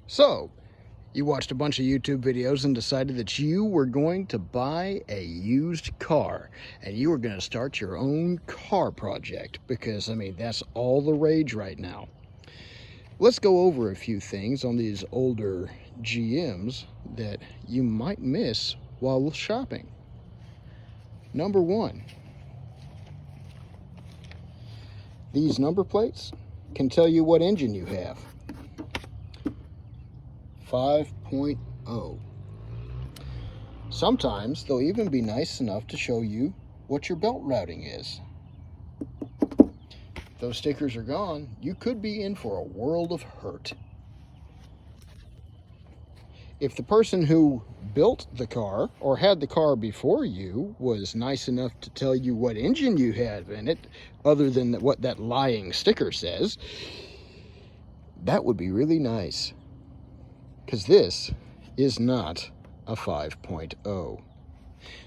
So, you watched a bunch of YouTube videos and decided that you were going to buy a used car and you were going to start your own car project because, I mean, that's all the rage right now. Let's go over a few things on these older GMs that you might miss while shopping. Number one, these number plates can tell you what engine you have. 5.0. Sometimes they'll even be nice enough to show you what your belt routing is. If those stickers are gone, you could be in for a world of hurt. If the person who built the car or had the car before you was nice enough to tell you what engine you had in it, other than what that lying sticker says, that would be really nice. Because this is not a 5.0.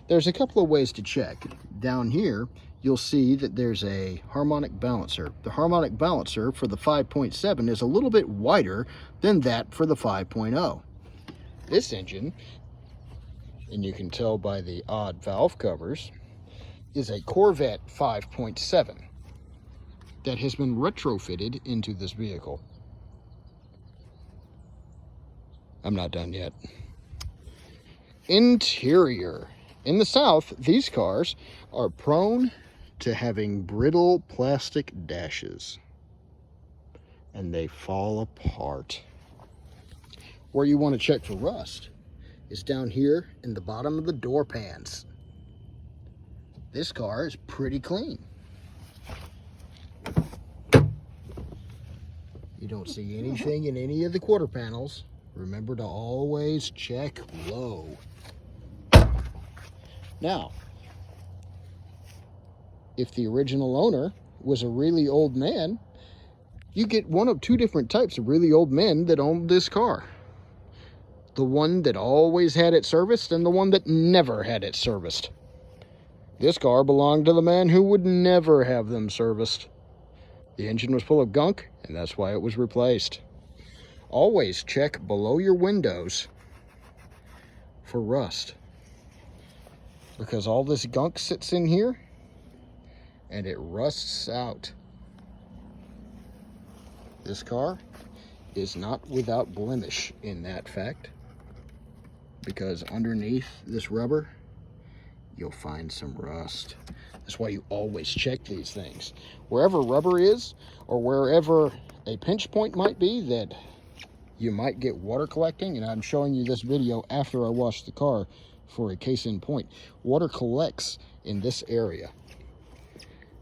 There's a couple of ways to check. Down here, you'll see that there's a harmonic balancer. The harmonic balancer for the 5.7 is a little bit wider than that for the 5.0. This engine, and you can tell by the odd valve covers, is a Corvette 5.7 that has been retrofitted into this vehicle. I'm not done yet. Interior. In the South, these cars are prone to having brittle plastic dashes, and they fall apart. Where you want to check for rust is down here in the bottom of the door pans. This car is pretty clean. You don't see anything in any of the quarter panels. Remember to always check low. Now, if the original owner was a really old man, you get one of two different types of really old men that owned this car. The one that always had it serviced and the one that never had it serviced. This car belonged to the man who would never have them serviced. The engine was full of gunk, and that's why it was replaced. Always check below your windows for rust, because all this gunk sits in here and it rusts out. This car is not without blemish in that fact, because underneath this rubber you'll find some rust. That's why you always check these things. Wherever rubber is, or wherever a pinch point might be that you might get water collecting, and I'm showing you this video after I washed the car for a case in point. Water collects in this area,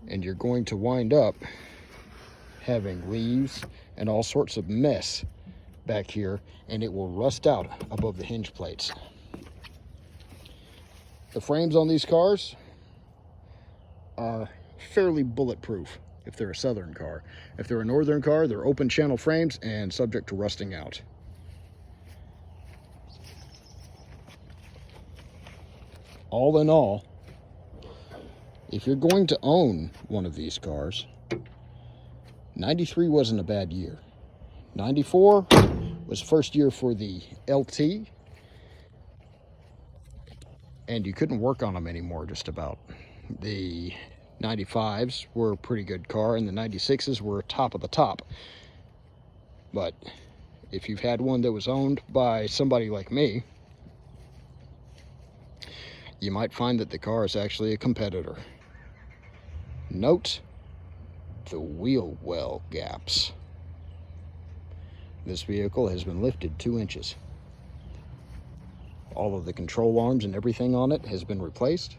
and you're going to wind up having leaves and all sorts of mess back here, and it will rust out above the hinge plates. The frames on these cars are fairly bulletproof if they're a southern car. If they're a northern car, they're open channel frames and subject to rusting out. All in all, if you're going to own one of these cars, 93 wasn't a bad year. 94 was first year for the LT, and you couldn't work on them anymore just about. The 95s were a pretty good car, and the 96s were top of the top. But if you've had one that was owned by somebody like me, you might find that the car is actually a competitor. Note the wheel well gaps. This vehicle has been lifted 2 inches. All of the control arms and everything on it has been replaced,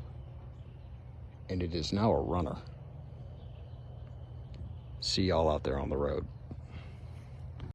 and it is now a runner. See y'all out there on the road.